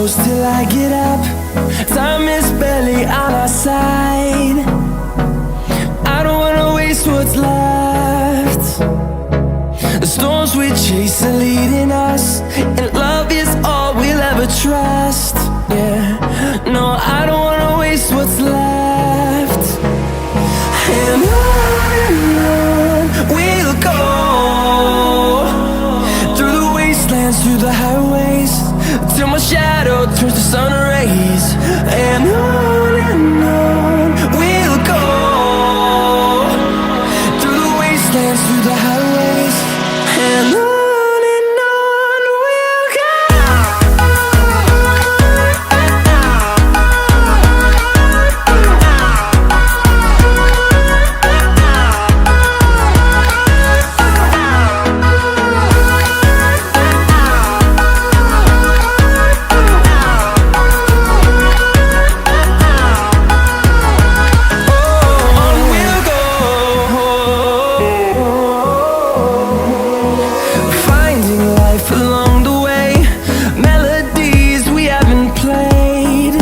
close till I get up. Time is barely on our side. I don't wanna waste what's left. The storms we chase are leading us, and love is all we'll ever trust. Yeah, no, I don't wanna waste what's left. And on we'll go, through the wastelands, through the highways, till my shadow turns to sun rays. And on we'll go, through the wastelands, through the highways, and on we'll go. Along the way, melodies we haven't played.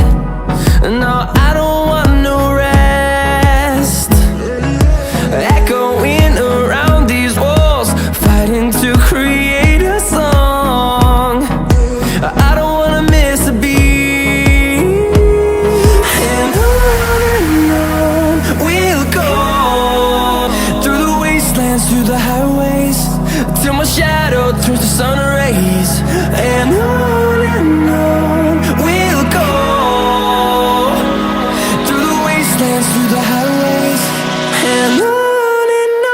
No, I don't want no rest. Echoing around these walls, fighting to create a song. I don't wanna miss a beat. And on we'll go, through the wastelands, through the highways, till my shadow turns to sun rays. And on we'll go, through the wastelands, through the highways, and on we'll go.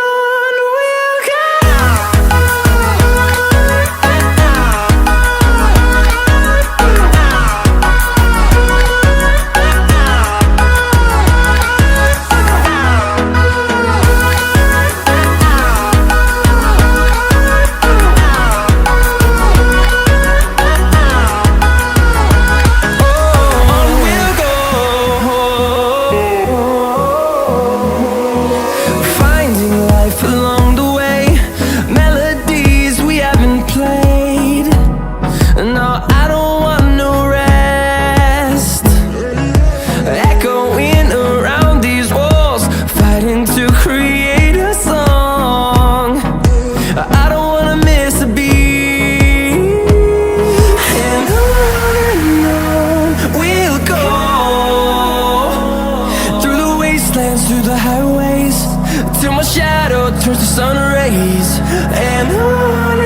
Along the way, melodies we haven't played. No, I don't want no rest. Echoing around these walls, fighting to create a song. I don't wanna miss a beat. And on we'll go, through the wastelands, through the highways, till my shadow turns to sun rays. And on